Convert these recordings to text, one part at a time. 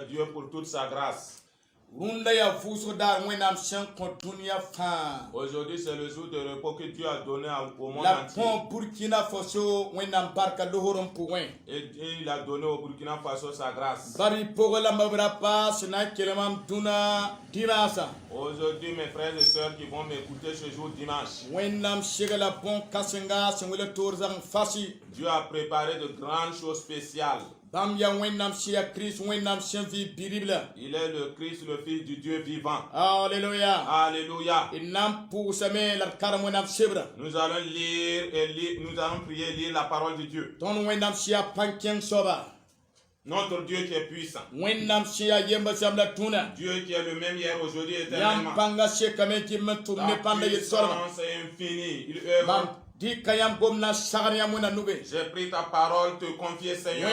Dieu pour toute sa grâce. Aujourd'hui, c'est le jour de repos que Dieu a donné au monde entier. Et il a donné au Burkina Faso sa grâce. Aujourd'hui, mes frères et sœurs qui vont m'écouter ce jour dimanche, Dieu a préparé de grandes choses spéciales. Il est le Christ, le Fils du Dieu vivant. Alléluia. Alléluia. Nous allons lire et nous allons prier et lire la parole de Dieu. Notre Dieu qui est puissant. Dieu qui est le même hier, aujourd'hui et éternellement. La puissance est infinie. Il œuvre. J'ai pris ta parole, te confier, Seigneur.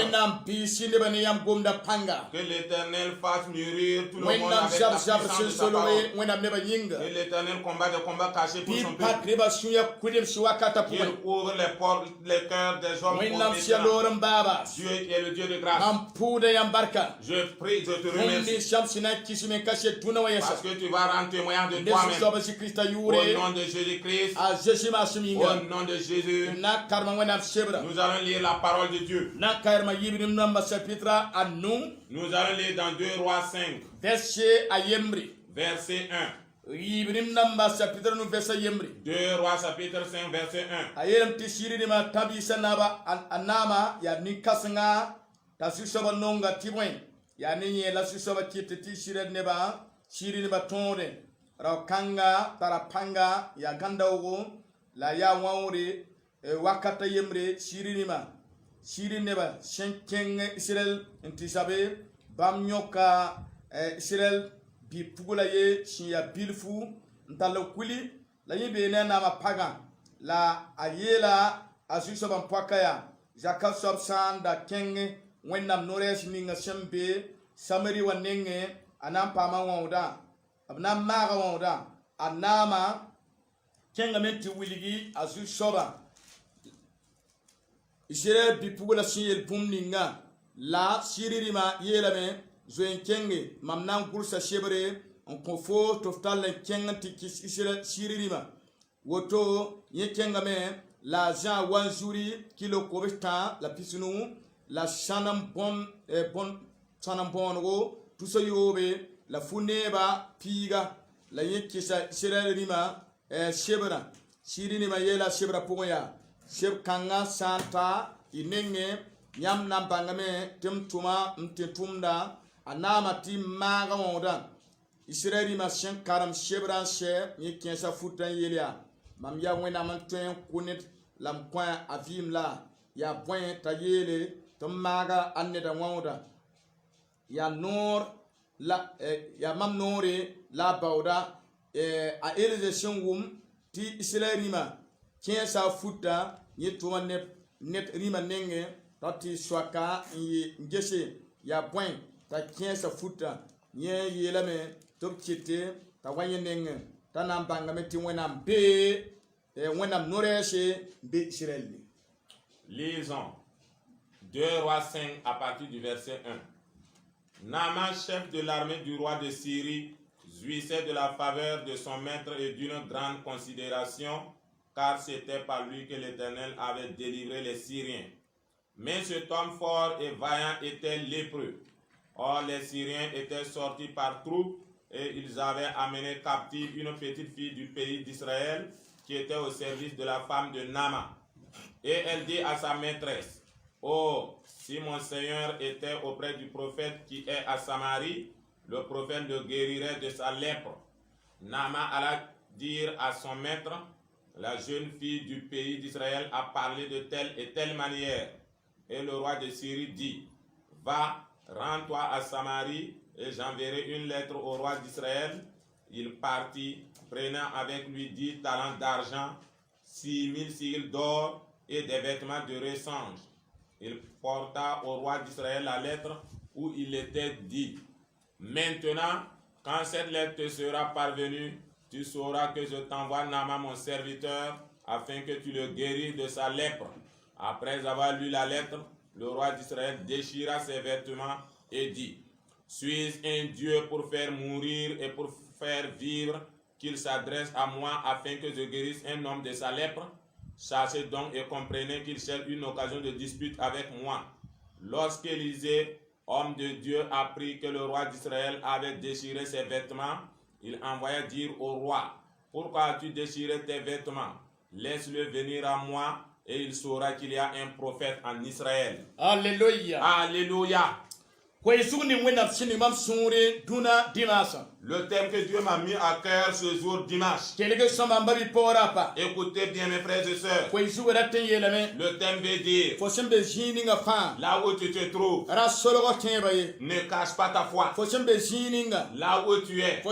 Que l'Éternel fasse mûrir tout le monde avec la puissance de sa parole. Que l'Éternel combat des combats cachés pour son peuple. Qu'il ouvre les portes, les cœurs des hommes pour Dieu qui est le Dieu de grâce. Je prie, je te remercie. Parce que tu vas rendre témoignage de toi-même. Au nom de Jésus-Christ. Au nom de Jésus, nous allons lire la parole de Dieu. Nous allons lire dans 2 Rois 5, verset 1. 2 Rois chapitre 5, verset 1. La ya waure wakata yemre shirineba shenkeng Israel intisabe bam nyoka Israel bi pugula ye shiya bilfu ntalokuli la yebe na ma pagan la ayela asuso bam pakaya jaka sob sanda kenge wenam nores ninga sembe samari wanenge anam pama wonda abna maga wonda anama kengamenti wiligi azu soba Israel bipugula siyel pumninga la siririma yelame zoen kenge mamnan kursa shebre on konfo toftal kenganti kis Israel siririma woto ye kengame la jan wanjuri kilo kobesta la pisunu la sanam bon sanam bongo tuso yobe la funeba piga la ye kisa Israel rima shebra shirini ma yela shebra poya sheb kanga santa inenge nyam nampangame temtuma mtetumda anama timaga wonda Israeli ma shen karam shebra she ni kensa futan yelia mam ya wena man tuen kunit lam point avim la ya point tayele tomaga anneda wonda ya nor la ya mam nore la bauda a élisation wum ti Israelima kensa futa yetuma net rima nenge tati swaka ngese ya point ta kensa futa nye yelame tokchete ta wanye nenge ta nambanga meti wenam be wenam noreshe be Israël. Lisons 2 Rois 5 à partir du verset 1. Naaman, chef de l'armée du roi de Syrie, jouissait de la faveur de son maître et d'une grande considération, car c'était par lui que l'Éternel avait délivré les Syriens. Mais cet homme fort et vaillant était lépreux. Or, les Syriens étaient sortis par troupes et ils avaient amené captive une petite fille du pays d'Israël qui était au service de la femme de Naaman. Et elle dit à sa maîtresse, « Oh, si mon Seigneur était auprès du prophète qui est à Samarie, le prophète le guérirait de sa lèpre. » Naaman alla dire à son maître, « La jeune fille du pays d'Israël a parlé de telle et telle manière. » Et le roi de Syrie dit, « Va, rends-toi à Samarie, et j'enverrai une lettre au roi d'Israël. » Il partit, prenant avec lui 10 talents d'argent, 6000 sicles d'or et des vêtements de rechange. Il porta au roi d'Israël la lettre où il était dit, « Maintenant, quand cette lettre te sera parvenue, tu sauras que je t'envoie Naaman mon serviteur, afin que tu le guérisses de sa lèpre. » Après avoir lu la lettre, le roi d'Israël déchira ses vêtements et dit, Suis-je un Dieu pour faire mourir et pour faire vivre, qu'il s'adresse à moi afin que je guérisse un homme de sa lèpre? Sachez donc et comprenez qu'il cherche une occasion de dispute avec moi. Lorsqu'Élisée, homme de Dieu, apprit que le roi d'Israël avait déchiré ses vêtements, il envoya dire au roi: pourquoi as-tu déchiré tes vêtements? Laisse-le venir à moi et il saura qu'il y a un prophète en Israël. Alléluia. Alléluia. Le thème que Dieu m'a mis à cœur ce jour dimanche. Écoutez bien mes frères et sœurs. Le thème veut dire: là où tu te trouves, ne cache pas ta foi. Là où tu es,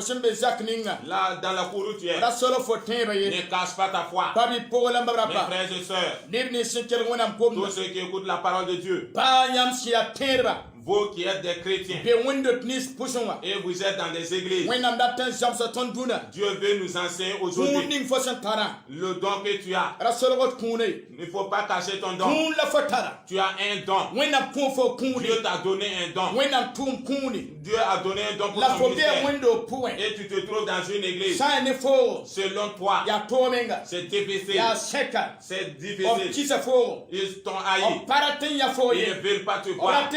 là dans la cour où tu es, ne cache pas ta foi. Mes frères et sœurs, tous ceux qui écoutent la parole de Dieu, vous qui êtes des chrétiens et vous êtes dans des églises, Dieu veut nous enseigner aujourd'hui le don que tu as. Il ne faut pas cacher ton don. Tu as un don. Dieu t'a donné un don. Dieu a donné un don pour ton ministère. Et tu te trouves dans une église. Selon toi, c'est difficile. C'est difficile. Ils t'ont haï. Ils ne veulent pas te voir.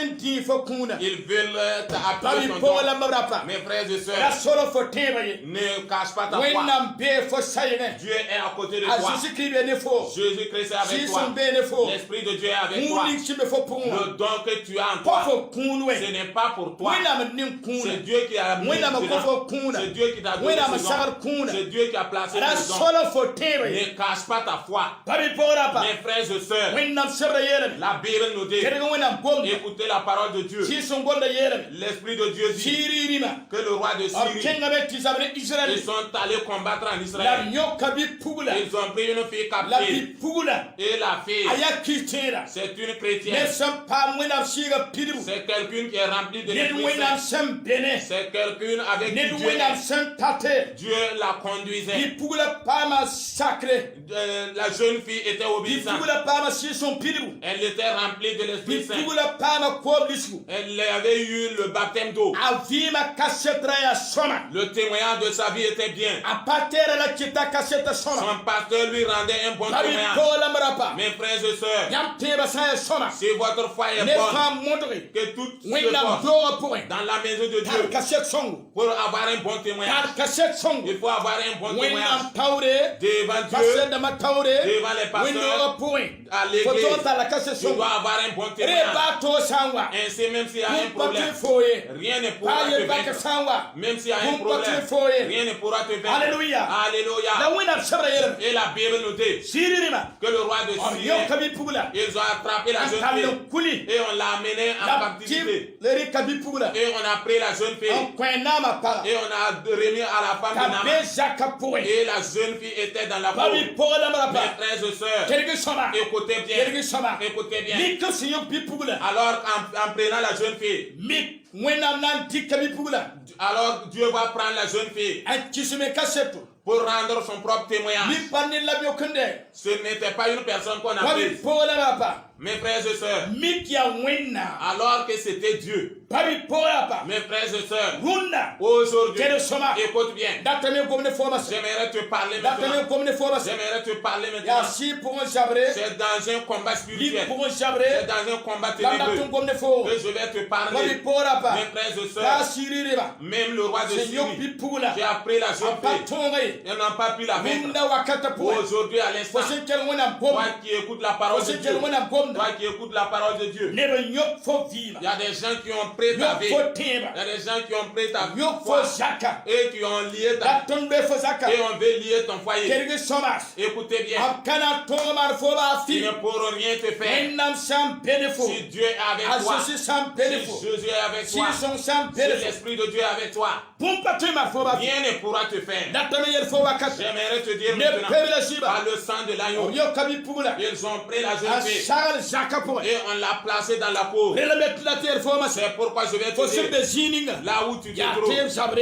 Ils veulent t'appeler ton don. Mes frères et sœurs, ne cache pas ta foi. Dieu est à côté de toi. Jésus-Christ est avec toi. L'Esprit de Dieu est avec toi. Le don que tu as en toi, ce n'est pas pour toi. C'est Dieu qui a mis dedans. C'est Dieu qui t'a donné ce don. C'est Dieu qui a placé ce don. Ne cache pas ta foi. Mes frères et sœurs, la Bible nous dit, écoutez la parole de Dieu. L'Esprit de Dieu dit que le roi de Syrie, ils sont allés combattre en Israël. Ils ont pris une fille captive. Et la fille, c'est une chrétienne. C'est quelqu'un qui est rempli de l'Esprit Saint. C'est quelqu'un avec qui Dieu la conduisait. La jeune fille était obéissante. Elle était remplie de l'Esprit Saint. Elle avait eu le baptême d'eau. Le témoignage de sa vie était bien. Son pasteur lui rendait un bon témoignage. Mes frères et sœurs, si votre foi est bonne, que tout se porte dans la maison de Dieu pour avoir un bon témoignage. Il faut avoir un bon témoignage devant Dieu, devant les pasteurs, à l'église. Tu dois avoir un bon témoignage. Ainsi, même s'il y a un problème, rien ne pourra te vaincre. Même s'il y a un problème, rien ne pourra te vaincre. Alléluia. Alléluia. Et la Bible nous dit que le roi de Syrie, ils ont attrapé la jeune fille et on l'a amenée en captivité. Et on a pris la jeune fille et on a remis à la femme de Naaman. Et la jeune fille était dans la cour. Mes frères et sœurs, écoutez bien. Écoutez bien. Alors en prenant la jeune fille, alors Dieu va prendre la jeune fille pour rendre son propre témoignage. Ce n'était pas une personne qu'on a prise. Mes frères et sœurs, alors que c'était Dieu. Mes frères et sœurs, aujourd'hui, écoute bien. J'aimerais te parler maintenant. C'est dans un combat spirituel. C'est dans un combat ténébreux que je vais te parler. Mes frères et sœurs, même le roi de Syrie qui a pris la jeune fille, ils n'ont pas pu la vaincre. Aujourd'hui, à l'instant, toi qui écoutes la parole de Dieu, toi qui écoutes la parole de Dieu, il y a des gens qui ont pris ta vie. Il y a des gens qui ont pris ta foi et qui ont lié ta vie. Et on veut lier ton foyer. Écoutez bien. Ils ne pourront rien te faire. Si Dieu est avec toi, si Jésus est avec toi, si l'Esprit de Dieu est avec toi, rien ne pourra te faire. J'aimerais te dire maintenant, par le sang de l'agneau, ils ont pris la jeune fille tal jaka po et on l'a placé dans la cour. relemet la terre fo ma C'est pourquoi je vais fo te simbe dire, zininga là où tu te ya trouves, terre sabre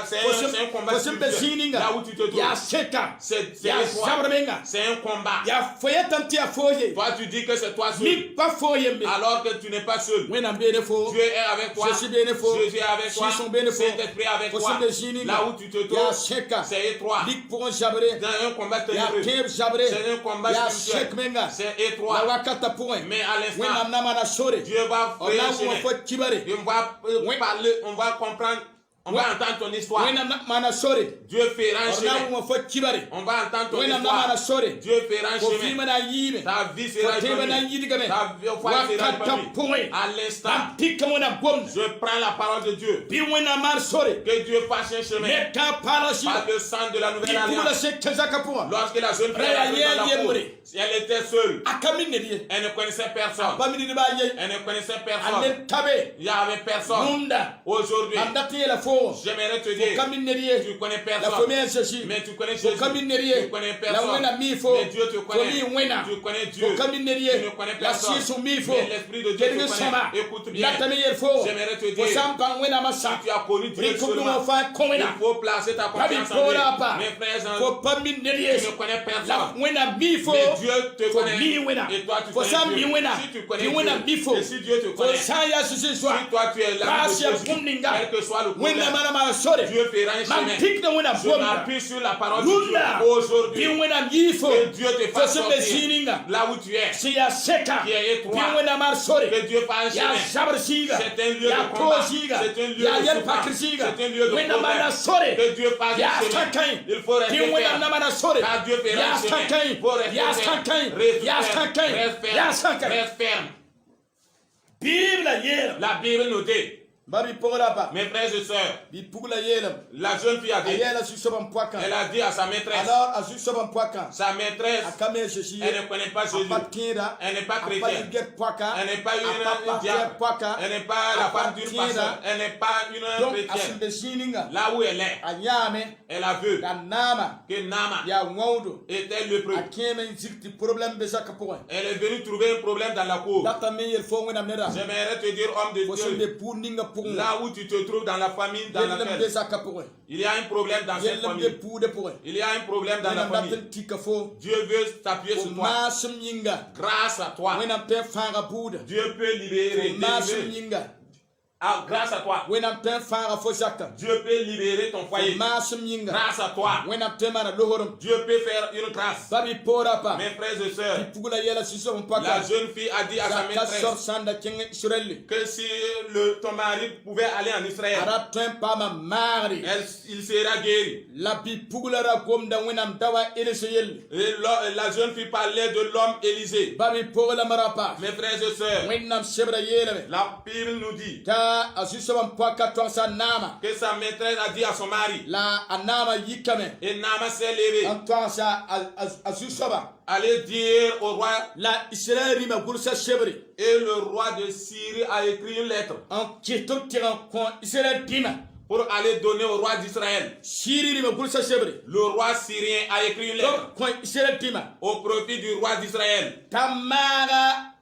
c'est un combat fo simbe spirituel. zininga Là où tu te trouves, ya seka c'est ya toi. sabre menga C'est un combat. ya foye tanti ya foye Toi, tu dis que c'est toi ni seul, pas foye me alors que tu n'es pas seul. wena mbene fo Dieu est avec toi. Jésus bien fort. Jésus est avec toi. Jésus bien fort. Saint-Esprit est avec Fo toi. simbe zininga Là où tu te ya trouves, seka c'est étroit. lik pour sabre Dans un combat ya ténébreux. terre sabre C'est un combat ya spirituel. sek menga C'est la étroit. wakata pour Mais à wena l'instant, namna mana sore Dieu va frayer ona un chemin. fo kibare Et on va parler, on va comprendre, on va entendre ton histoire. wena mana sore Dieu fera un ona chemin. fo kibare On va entendre ton wena mana histoire. sore Dieu fera un ko chemin. fima na yibe Ta vie sera ko tebe na épanouie. yidi game Ta foi sera wakata épanouie. pour À l'instant, am tikka mona gomna je prends la parole de Dieu. bi wena mar sore Que Dieu fasse un chemin ne ka parashi par le sang de la di nouvelle kula alliance. se kezaka pour Lorsque la jeune fille Frère, est entrée dans la cour, yembre. si elle était seule, akami ne die elle ne connaissait personne. ba mi di ba ye Elle ne connaissait personne. ande tabe Il n'y avait personne. nunda Aujourd'hui, andati la fo j'aimerais te dire, kami ne die tu connais la personne. première ceci Mais tu connais fo Jésus. kami ne Tu die connais la personne. wena mi fo Mais Dieu te fo connaît. mi wena Tu connais Dieu. fo kami ne die Tu ne connais la personne. si su mi fo Mais l'Esprit de Dieu te kedge connaît. sama Écoute bien. la tami yer fo J'aimerais te fo dire, sampa wena masa si tu as connu Dieu ri ko seulement, mo fa ko il wena faut placer ta Rabi confiance en lui. pora pa Mes frères en fo pami ne die tu ne connais la personne. wena mi fo Mais Dieu te fo connaît. mi wena Et toi, tu fo connais sam mi Dieu. wena Si tu connais mi wena mi Dieu, fo et si Dieu te fo connaît, sa ya ce soir si toi tu es là, Gracia kumninga. quel que soit le wena problème, mana ma sore Dieu fera un man chemin. tik na wena Je bomba m'appuie sur la parole de Lunda. Dieu aujourd'hui. bi wena mi fo Que Dieu te fo fasse se be sortir sininga là où tu es, si ya seka qui est bi étroit. wena mar sore Que Dieu fasse un ya chemin. sabar siga C'est un lieu ya de combat. to siga C'est un lieu ya de yel souffrance. pakri siga C'est un lieu de wena mana problème. sore Que Dieu fasse ya un chemin. sakai Il faut rester bi wena ferme. mana sore Car Dieu fera ya un chemin. sakai Faut rester ya ferme. sakai Reste ya ferme. sakai Reste ferme. ya sakai Reste ferme. bible yela La Bible nous dit, babi pogla ba mes frères et sœurs, bi pugla yela la jeune fille a dit, ayela su soban poaka elle a dit à sa maîtresse, alors asu soban poaka sa maîtresse, akame jeshi elle ne connaît pas Jésus. apatkira Elle n'est pas apali chrétienne. get poaka Elle n'est pas apapa une diable. poaka Elle n'est pas la femme d'une Apatira. pasteur. Elle n'est pas une donc chrétienne. asimbe sininga Là où elle est, anyame elle a vu da nama que Nama ya ngawdo était lépreux. akeme zikti problème be saka poa Elle est venue trouver un problème dans la cour. data me yel fo ngena neda J'aimerais te dire, homme de fo Dieu, simbe puninga punga là où tu te trouves dans la famille dans yel be laquelle saka poa il y a un problème dans cette yel be famille. pude poa Il y a un problème dans la wena famille. ndaten tika fo Dieu veut t'appuyer o sur toi. masum yinga Grâce à toi, wena pe fanga pude Dieu peut libérer, o masum délivrer. yinga Ah, grâce à toi, wena pe fanga fo saka Dieu peut libérer ton o foyer. masum yinga Grâce à toi, wena pe mana lohorum Dieu peut faire une grâce. babi pora pa Mes frères et sœurs, pugula yela si soban la poaka jeune fille a dit à sa ka sor maîtresse sanda kenge surelli que si ton mari pouvait aller en Israël, ara tun pa ma mari il sera guéri. la bi pugulara gomda wenam dawa elese yel Et la jeune fille parlait de l'homme Élisée. babi pogla marapa Mes frères et sœurs, wenam sebra yele la Bible nous dit ta asusaban poaka tonsa nama que sa maîtresse a dit à son mari, la anama yikame et Nama s'est levé, an tonsa asusaba allez dire au roi, la israeli ma gursa sebre et le roi de Syrie a écrit une lettre an kito tiran kon israel dima pour aller donner au roi d'Israël. siri ma gursa sebre Le roi syrien a écrit une lettre kon israel dima au profit du roi d'Israël tamaga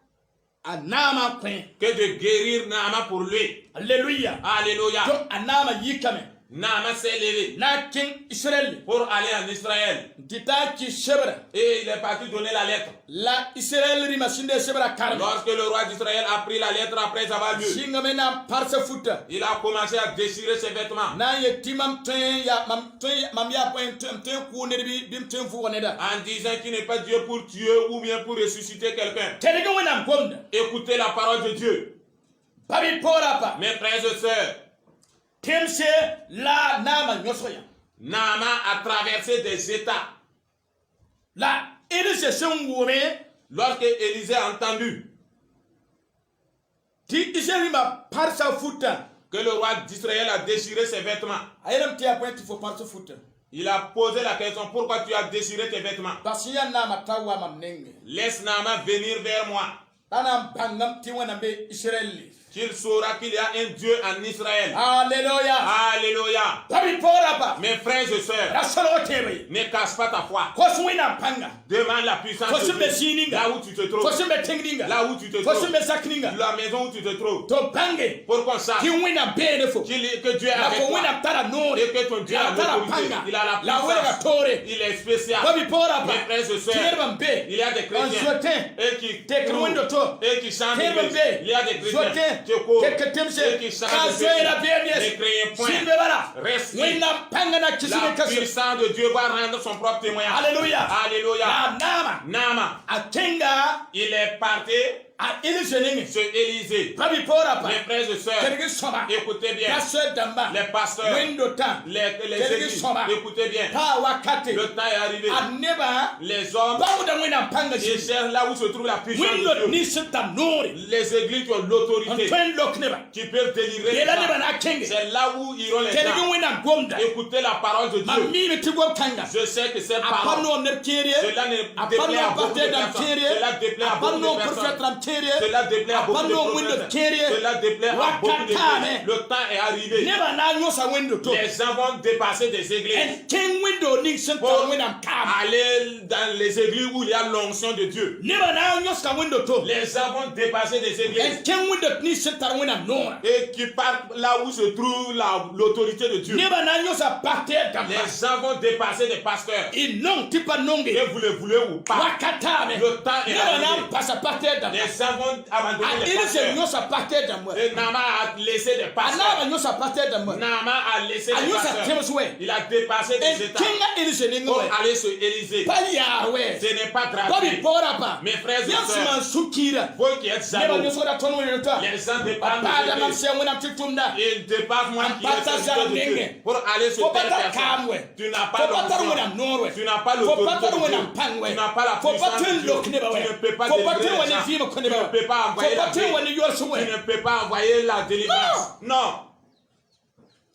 anama kwen que de guérir Nama pour lui. alléluia Alléluia. to anama yikame Nama s'est levé na king israel pour aller en Israël. dita ki sebra Et il est parti donner la lettre. la israel rima sinde sebra karme Lorsque le roi d'Israël a pris la lettre après avoir lu, singa mena parsa futa il a commencé à déchirer ses vêtements na ye timam ten ya mam ya point ten ku ne bi bim ten fu woneda en disant qu'il n'est pas Dieu pour tuer ou bien pour ressusciter quelqu'un. tedega wonam gomda Écoutez la parole de Dieu. babi pora pa Mes frères et sœurs, temse la nama nyosoya Nama a traversé des états. la elise sengwome Lorsque Élisée a entendu ti israel ma parsa futa que le roi d'Israël a déchiré ses vêtements, ayram ti point fo parsa futa il a posé la question, pourquoi tu as déchiré tes vêtements? parce ya nama tawa mam nenge Laisse Nama venir vers moi. ana bangam ti wona be israel qu'il saura qu'il y a un Dieu en Israël. Alléluia. Alléluia. Babi pora ba. Mes frères et sœurs, Rasolo tebe. ne cache pas ta foi. Koswina panga. Demande la puissance de Fosimbe Dieu. sininga. Là où tu te trouves. Fosimbe tengninga. Là où tu te trouves. Fosimbe sakninga. La maison où tu te trouves. To bange. Pour qu'on sache Ki wina benefo. que Dieu est La avec ko toi. wina tara nore. Et que ton Dieu a l'autorité. Il a la La wera puissance. tore. Il est spécial. Babi pora ba. Mes frères et sœurs, Kierban be. il y a des On chrétiens soutien. et qui Tekru courent windo to. et qui chantent Kierban l'église. be. Il y a des chrétiens Soutien. qui courent Keke et temse. qui chantent Kazoera l'église. Ne bemies. craignez point. Simbe bala. Restez. Wina panga na kisime La kaso. puissance de Dieu va rendre son propre témoignage. Alléluia. Alléluia. Na nama. Nama, Atenga. il est parti A iliseningi. sur Élysée. Babi pora ba. Mes frères et sœurs, Kerigi soma. écoutez bien. Pasteur damba. Les pasteurs, Window tan. les Kerigi églises, soma. écoutez bien. Pa wakate. Le temps est arrivé. Aneba. Les hommes, Bawuda wina panga ils shi. cherchent là où se trouve la puissance Window de Dieu. ni sita nori. Les églises qui ont l'autorité, Antwen lokneba. qui peuvent délivrer les Bela gens. neba na kenge. C'est là où iront les Kerigi gens. wina gomda. Écoutez la parole de Dieu. Mamimi tigo kanga. Je sais que cette parole, Apano nepkerie. cela ne déplaît Apano à beaucoup de partir dam personnes. kerie. Cela déplaît à beaucoup Apano de personnes. prophète dam kerie. Cela déplaît à beaucoup de Apano window prophètes. kerie. Cela déplaît à beaucoup de Wakatane. gens. Le temps est arrivé. Neba na nyosa window to. Les gens vont dépasser des églises And king window ning senta pour wina kam. aller dans les églises où il y a l'onction de Dieu. Neba na nyosa window to. Les gens vont dépasser des églises And king window ni senta wina nora. et qui partent là où se trouve l'autorité de Dieu. Neba na nyosa partir dam. Les gens vont dépasser des pasteurs. Inong tipa nonge. Et vous le voulez ou pas, Wakatame. le temps est Neba na arrivé. passa partir dam. Les gens vont abandonner les Il se pasteurs. nyosa partir dam. Et Nama a laissé des pasteurs. Anaba nyosa partir dam. Nama a laissé des Anyosa pasteurs. temswe. Il a dépassé And des états kinga il se ning pour we. aller sur Élysée. Pa yarwe. Ce n'est pas Babi gratuit. pora pa. Mes frères et Yasman sœurs, sukira. vous qui êtes Neba jaloux, nyosa da tonu wina to. les gens dépassent Pada des man églises. se wina titumda. Ils dépassent moi qui Ampata est serviteur de Dieu zaranenge. pour aller sur telle Fopata personne. kamwe. Tu n'as pas Fopata wina l'onction. norwe. Tu n'as pas Fopata l'autorité de wina Dieu. pangwe. Tu n'as pas la puissance Fopata de Dieu. lokne ba Tu we. ne peux pas Fopata délivrer les wani gens. vima Tu kone ba. ne peux pas envoyer la Fopata paix. wani yorsu Tu we. ne peux pas envoyer la délivrance. Non.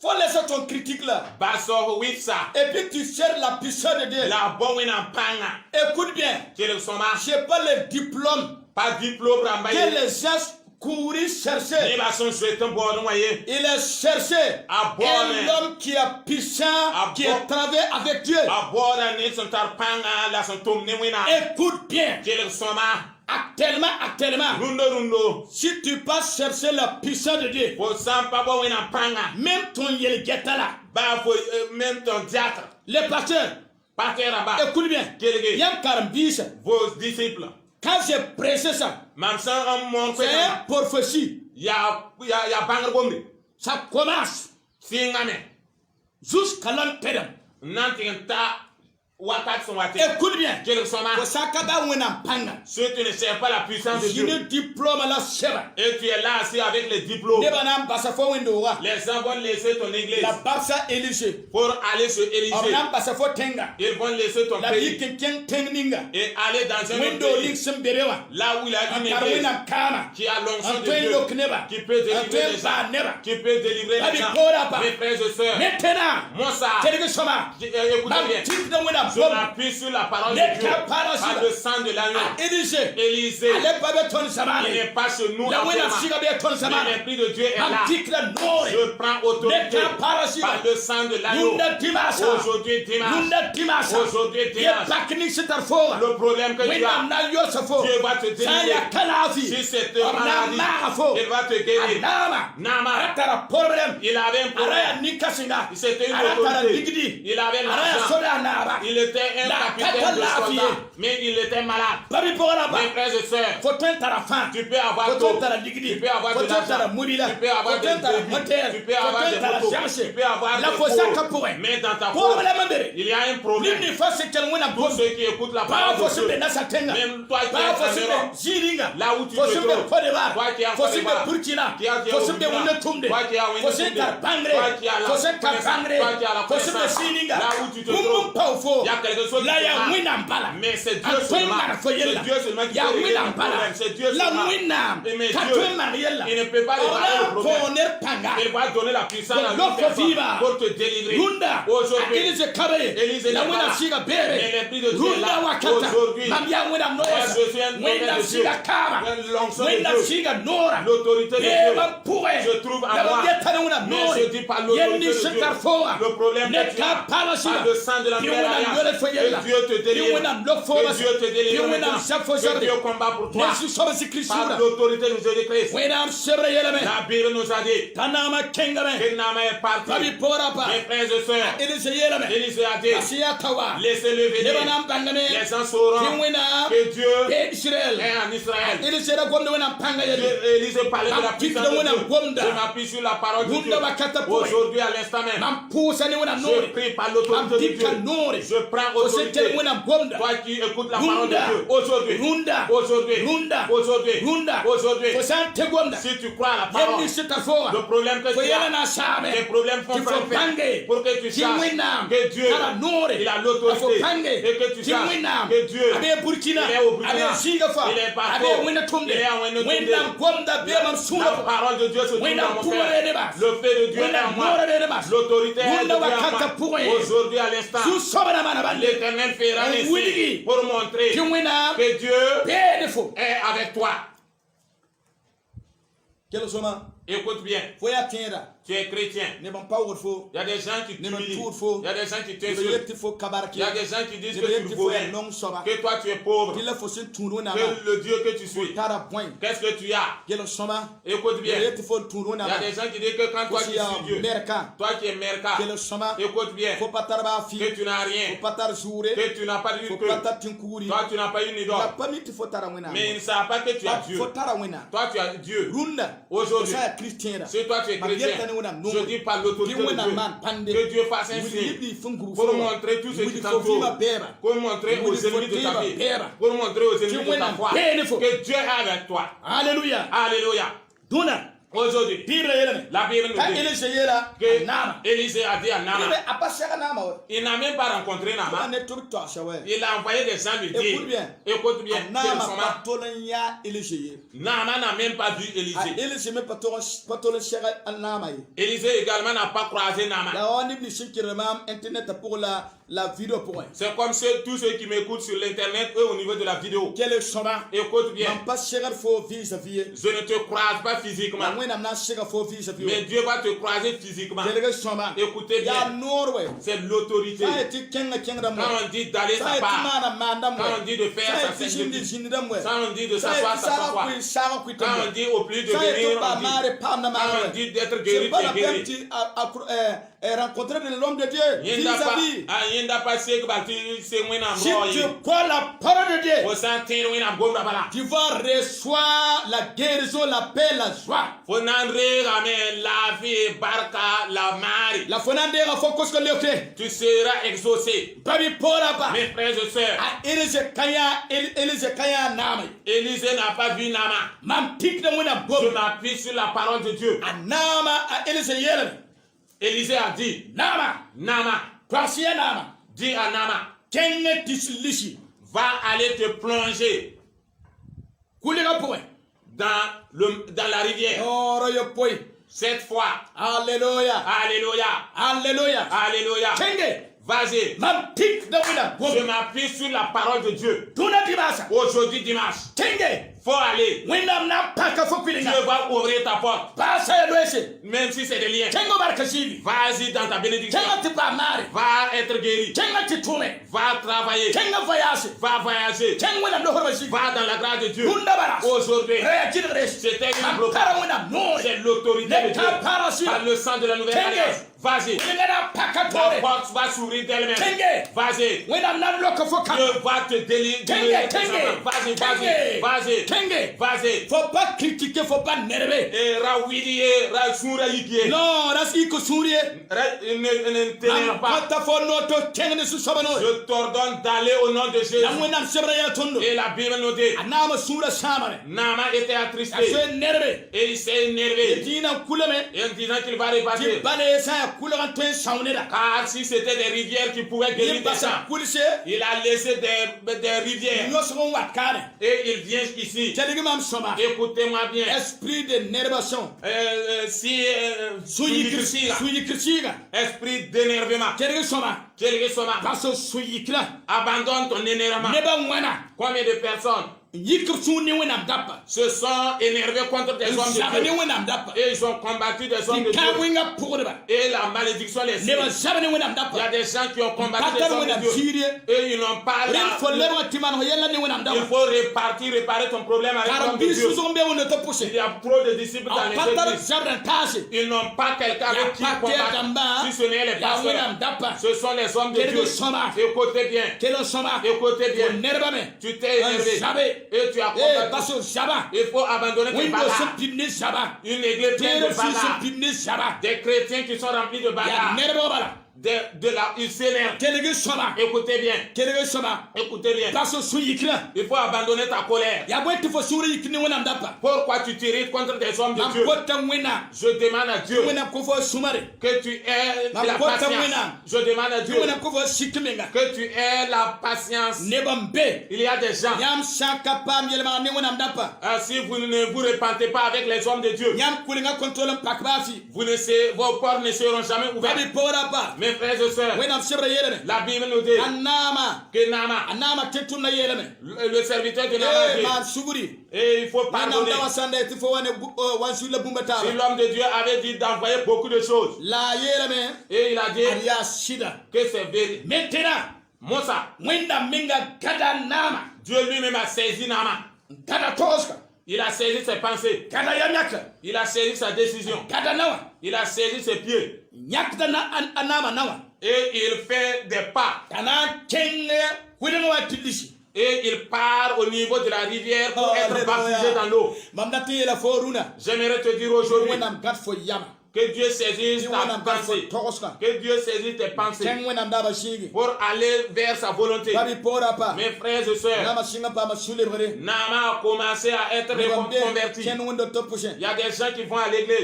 Faut laisser ton critique là. Baso witsa. Et puis tu cherches la puissance de Dieu. La bonne en panga. Écoute bien. Quel est son marche? Je pas le diplôme Pas diplôme que rambaye. les gens courent chercher. Ni ba son souhait un bon noyer. Il est cherché Ah bon, un mais- homme qui est puissant, Ah qui bon. est travaillé avec Dieu. Abora ne son tar panga la son tom ne wina. Écoute bien. Quel est son marche? Actuellement, Rundo. si tu passes chercher la puissance de Dieu, Pour ça pas bon wina panga. même ton yelgeta là, Bah faut même ton diacre. les pasteurs, Partir là-bas. écoute bien. Quel Yam Karambis, vos disciples. quand j'ai pressé ça, Mam san un mon c'est une prophétie. ya bangar bombe. Ça commence Singame. jusqu'à l'enterrement. Nanti ta wakat son wate. Écoute bien. Quel est son marche? Pour ça, quand on a panga, Si tu ne sais pas la puissance de j'ai Dieu le diplôme à la chèvre. et tu es là assis avec les diplômes, Ne banam basa fo window wa. les gens vont laisser ton église La barsa Élysée. pour aller sur Élysée. Abnam basa fo tenga. Ils vont laisser ton La pays bikin tengninga. et aller dans un autre Window pays. link semberewa. Là où il y a une église Akarwina kama. qui a l'onction de Antoine Dieu, Lokneba. qui peut délivrer Antoine les gens, Baneba. qui peut délivrer Babi les gens. Korapa. Mes frères et sœurs, Maintenant, moi ça, Telege Soma. écoutez Bam bien, tip na wina je bom. m'appuie sur la parole Ne de Dieu kapara par siba. le sang de l'agneau. Élysée. Élysée, Ale babe ton il samane. n'est pas chez nous La wina actuellement. siga be ton Mais samane. l'Esprit de Dieu est Bam là. tik la nore. Je prends autorité Ne kapara siba. par le sang de l'agneau. Lunda dimasa. Aujourd'hui dimanche, Lunda dimasa. aujourd'hui Ye dimanche, bakni sitar fora. le problème que tu Wina as, na yosafo. Dieu va te Saya délivrer. kanafi. Si c'est Abna maladie, marafo. il va te guérir. Anama. Nama, Atara problème. il avait un problème. Araya nikasinga. C'était une Aratara autorité. digdi. Il avait Araya l'argent. soda naba. Il était un La capitaine de tata soldat, lafié. mais il était malade. Babi poraba. Mes frères et sœurs, Faut tara fan. tu peux avoir Faut tout. tara digdi. Tu peux avoir de Faut tara l'argent. mobila. Tu peux avoir Faut des tara débits. moteur. Tu peux avoir des Faut tara motos. chercher. Tu peux avoir La des fossa cours. kapoe. Mais dans ta Pour peau, la mandere. il y a un problème. Nini fase kelwena Tous bom. ceux qui écoutent la Pas parole de possible Dieu, na satenga. même toi qui Pas es en possible Europe, ziringa. là où tu te Possible trouves, Côte d'Ivoire. toi qui es en Côte Possible d'Ivoire, Burkina. qui est au Possible Burkina, Wunetumde. toi qui es à Possible Wunetumde, Bangre. toi qui as la Possible connaissance, Bangre. toi qui as la Possible connaissance, Sininga. là où tu te Mumum trouves, Paufo. il y y a quelque chose La qui ya marche. winam bala. Mais c'est Dieu A seulement. toy mar fo C'est yella. Dieu seulement qui Ya peut régler winam le bala. problème. C'est Dieu La seulement. winam. Mais Ka Dieu, toy mar yella. il ne peut pas réparer le Ona problème. poner panga. Il va donner la puissance à Loko une personne viva. pour te délivrer. Runda. Aujourd'hui, Elise kabe. Élise La n'est pas winam là. siga Mais bere. l'Esprit de Dieu est Runda là. wakata. Aujourd'hui, Mam ya winam moi, noyesa. je suis un prophète Winam de Dieu. siga kama. L'onction de Winam Dieu. siga nora. L'autorité de Ye Dieu. mam pourre. Je trouve en La moi. yetana winam Mais nore. je dis pas l'autorité Yenni de Dieu. sekar foa. Le problème Ne que tu as, ka pala siga. par le sang de la Pi nouvelle winam alliance, yole fo yella. que Dieu te Pi délivre. winam lok fo Que basa. Dieu te Pi délivre winam maintenant. sap fo Que sarde. Dieu combat pour toi. Yesu soba si Kristo Par da. l'autorité de Jésus-Christ. Winam sebre yele me. La Bible nous a dit Tanama kenga me. que Nama est parti. Babi pora pa. Mes frères et sœurs, Elise yele me. Élise a dit, Asiya tawa. laissez-le venir. Lebanam bangame. Les gens sauront Pi winam. que Dieu Be Israel. est en Israël. Elise da gomna winam panga yele. Élise parlait de la puissance de Dieu. Je m'appuie sur la parole de Dieu. Aujourd'hui, à l'instant même, Mam pusa ni winam je nore. prie par Mam l'autorité de dikka Dieu. nore. Je prends autorité. Osete winam gomda. Toi qui écoutes la parole de Runda. Dieu, aujourd'hui, Runda. aujourd'hui, Runda. aujourd'hui, Runda. aujourd'hui, Fosan te gomda. si tu crois à la parole, Yenni sita foa. le problème que Fo tu yele as, na sabe. les problèmes font Qu'il faut faire panger. pour que tu Qui saches winam. que Dieu, Ala nore. il a Il faut l'autorité panger. et que tu Qui saches winam. que Dieu, Abe Burkina. il est au Burkina. Abe Sigafa. Il est partout. Abe wina tumde. Il est à Wina Tumde. Winam gomda be mam la suma. parole de Dieu se trouve Winam dans mon pourre cœur. de bas. Le fait de Dieu est en Winam moi. nore de bas. L'autorité est de Dieu Wunda wakata en pourre. moi. Aujourd'hui, à l'instant, Su soba na mana bande. l'Éternel fera Un ainsi wili. pour montrer Qui winam. que Dieu Be defo. est avec toi. Quel soma. Écoute bien, Fo ya tienda. tu es chrétien. Ne ban pa wor fo. Il y a des gens qui Ne ban t'humilient. tour fo. Il y a des gens qui Ne t'insultent. yekti fo kabarki. Il y a des gens qui disent Ne que tu yekti ne fo vaux ya rien. long soba. Que toi tu es pauvre. Kila fo sin turu na ma. Que le Dieu que tu suis. Tara point. Qu'est-ce que tu as? Quel soma. Écoute Ne bien. yekti fo turu Il na y a ma. des gens qui disent que quand toi tu Aussi ya suis Dieu, merka. toi qui es merca, Quel soma. écoute bien, Fo patar ba fi. que tu n'as Fo rien, patar jure. que tu n'as pas eu Fo que, patar tinkuri. toi tu n'as pas une La idole, pamiti fo tara wina. mais ils ne savent pas que tu as Dieu. Fo tara wina. Toi tu as Dieu. Runda. Aujourd'hui, Sa chrétien. si toi tu es chrétien, je dis par l'autorité de Dieu, que Dieu fasse un signe pour montrer tout ce qui t'entoure, pour montrer aux ennemis de ta vie, pour montrer aux ennemis de ta foi, que Dieu est avec toi. Alléluia. Alléluia. Duna. Aujourd'hui, Bible yelame. la Bible nous Ka dit Elise yela. que Nama. Élisée a dit à Ibe Naaman, apasaka nama we. il n'a même pas rencontré Naaman. Ane tobi to ashawe. Il a envoyé des gens lui Écoute dire, bien. écoute bien, Nama quel patolen ya Elise ye. Naaman n'a même pas vu A Élisée. Elise me patolen shaka nama ye. Élisée également n'a pas croisé Naaman. La on ibni shinkiremam internet pour la vidéo pour. C'est comme tous ceux qui m'écoutent sur l'internet, eux au niveau de la vidéo. Quel soma. Écoute bien, Mam pas shaka fo vis-à-vis. je ne te croise pas physiquement, La wena na shaka fo vis-à-vis. mais Dieu va te croiser physiquement. Quel soma. Écoutez Ya bien, Norway. c'est l'autorité. Ça est kenga da mo. Quand on dit d'aller Ça sa est part, mana mandam quand on dit de faire sa ça est sainteté, jindi da mo. quand on dit de Ça s'asseoir, est s'asseoir, sara ku quand on dit au plus de ça est guérir, tout pas on dit, mare pas na quand on mare. dit d'être C'est guéri, pas tu la es peine guéri. rencontrer l'homme de Dieu vis-à-vis. Yenda pas se que tu sais moi na Si broyer. tu crois la parole de Dieu, Faut sentir moi na gomba bala. tu vas recevoir la guérison, la paix, la joie. Faut n'andrer mais la vie barka la mari. La fonande ga focus ko leote. Tu seras exaucé. Babi pora ba. Mes frères et sœurs, A Elise kaya nama. Élisée n'a pas vu Naaman. Mam tik na muna Je bom. m'appuie sur la parole de Dieu. A nama a Elise yele. Élisée a dit, Nama. Naaman, Kwasiya nama. dis à Naaman, Kenge tisilishi. va aller te plonger Kuliga point. dans la rivière. Oro yo point. Cette fois, Alléluia. alléluia, Alléluia. alléluia. Kenge. Vas-y, Mam tik na muna bom. je m'appuie sur la parole de Dieu. Tuna dibasa. Aujourd'hui dimanche, Kenge. faut aller. Windam na paka fo kwilinga. Dieu va ouvrir ta porte, Pasa ya loese. même si c'est des liens. Kengo barkashili. Vas-y dans ta bénédiction. Kenga tipa mare. Va être guéri. Kenga titume. Va travailler. Kenga voyage. Va voyager. Kenga wina lohor basi. Va dans la grâce de Dieu. Hunda baras. Aujourd'hui, Reya jidres. c'était une Kara bloc. wina nore. C'est l'autorité de Dieu. Neka parasi. Par le sang de la nouvelle Kenge. alliance. Vas-y. Winga na paka La tore. porte va s'ouvrir d'elle-même. Kenge. Vas-y. Wina na loko fo kama. Dieu va te délivrer. Kenge. Kenge. Vas-y, Kenge. vas-y. Vas-y. Kenge. Vas-y. Faut pas critiquer, faut pas nerver. Et Rawidi, Rasura Yiki. Non, rasi ko sourie. Ne t'énerve pas. Pata fo noto kenga ne su sabano. Je t'ordonne d'aller au nom de Jésus. Na wina sebra ya tondo. Et la Bible nous dit, Anama sura samare. Naaman était attristé. Aso nerve. Et il s'est énervé. Dina kulame. Et en disant qu'il va Ti repasser. bale sa Car si c'était des rivières qui pouvaient guérir des gens, il a laissé des rivières. Et il vient ici. Écoutez-moi bien. Esprit d'énervation. Esprit d'énervement. Abandonne ton énervement. Combien de personnes se sont énervés contre des hommes de Dieu et ils ont combattu des hommes de Dieu et la malédiction les suit. Il y a des gens qui ont combattu des hommes de Dieu et ils n'ont pas la... Il faut réparer ton problème avec l'homme de Dieu. Il y a trop de disciples dans les églises. Ils n'ont pas quelqu'un avec qui combattre. Si ce n'est les pasteurs, ce sont les hommes de Dieu. Écoutez bien. Écoutez bien. Tu t'es énervé. Et tu as combattu. Il faut abandonner tes bagarres. Une église pleine de bagarres. Des chrétiens qui sont remplis de bagarres. Il s'énerve. Écoutez bien. Écoutez bien. Il faut abandonner ta colère. Pourquoi tu t'irrites contre des hommes de Dieu? Je demande à Dieu que tu aies la patience. Je demande à Dieu que tu aies la patience. Il y a des gens, si vous ne vous repentez pas avec les hommes de Dieu, vos portes ne seront jamais ouvertes. Mes frères et sœurs, la Bible nous dit que Nama, le serviteur de Nama, dit, et il faut pardonner. Si l'homme de Dieu avait dit d'envoyer beaucoup de choses, et il a dit que c'est vérité. Maintenant, Moussa, Dieu lui-même a saisi Nama. Il a saisi ses pensées. Il a saisi sa décision. Il a saisi ses pieds. Et il fait des pas. Et il part au niveau de la rivière pour être baptisé dans l'eau. J'aimerais te dire aujourd'hui que Dieu saisisse ta pensée. Que Dieu saisisse tes pensées pour aller vers sa volonté. Mes frères et sœurs, Nama a commencé à être converti. Il y a des gens qui vont à l'église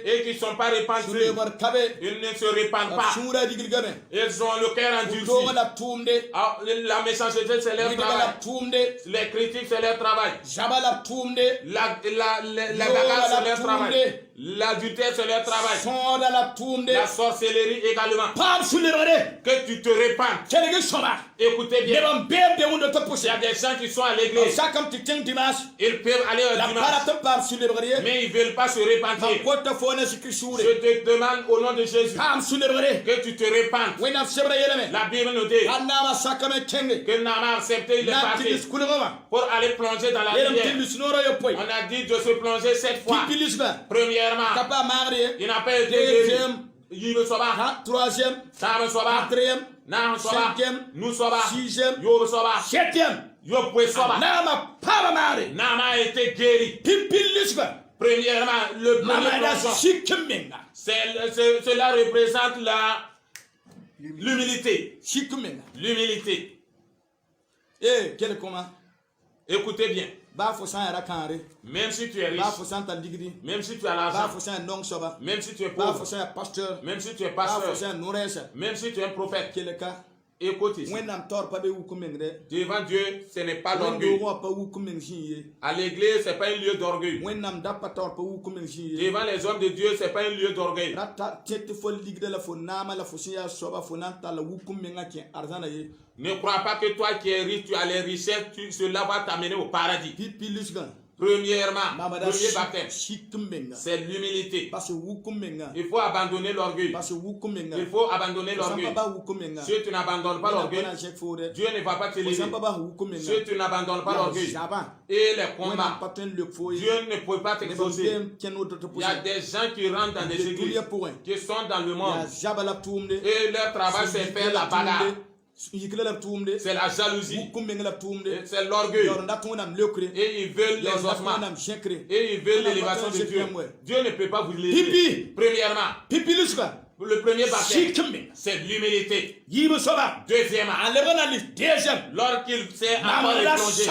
et qui ne sont pas répandus. Ils ne se répandent pas. Ils ont le cœur endurci. La méchanceté, c'est leur travail. Les critiques, c'est leur travail. La bagarre, c'est leur travail. L'adultère, c'est leur travail. La sorcellerie également. Que tu te répandes. Écoutez bien. Il y a des gens qui sont à l'église. Ils peuvent aller au dimanche, mais ils ne veulent pas se repentir. Je te demande au nom de Jésus que tu te répandes. La Bible nous dit que Nama a accepté, il est parti pour aller plonger dans la rivière. On a dit de se plonger 7 fois. Premièrement, il n'a pas été guéri. Il ne soit pas. Troisième, quatrième, nous soba, sixième, septième, Nama a été guéri. Premièrement, le premier plongeon. Cela représente l'humilité. L'humilité. Écoutez bien. Même si tu es riche, même si tu as l'argent, même si tu es pauvre, même si tu es pasteur, même si tu es un prophète, écoute ici. Devant Dieu, ce n'est pas l'orgueil. À l'église, ce n'est pas un lieu d'orgueil. Devant les hommes de Dieu, ce n'est pas un lieu d'orgueil. Ne crois pas que toi qui es riche, tu as les richesses, cela va t'amener au paradis. Premièrement, premier baptême, c'est l'humilité. Il faut abandonner l'orgueil. Il faut abandonner l'orgueil. Si tu n'abandonnes pas l'orgueil, Dieu ne va pas te livrer. Si tu n'abandonnes pas l'orgueil et les combats, Dieu ne peut pas t'exaucer. Il y a des gens qui rentrent dans des églises, qui sont dans le monde, et leur travail c'est faire la bagarre. C'est la jalousie, c'est l'orgueil, et ils veulent les ossements, et ils veulent l'élévation de Dieu. Dieu ne peut pas vous l'élever. Premièrement, le premier baptême, c'est l'humilité. Deuxièmement, lorsqu'il s'est encore replongé,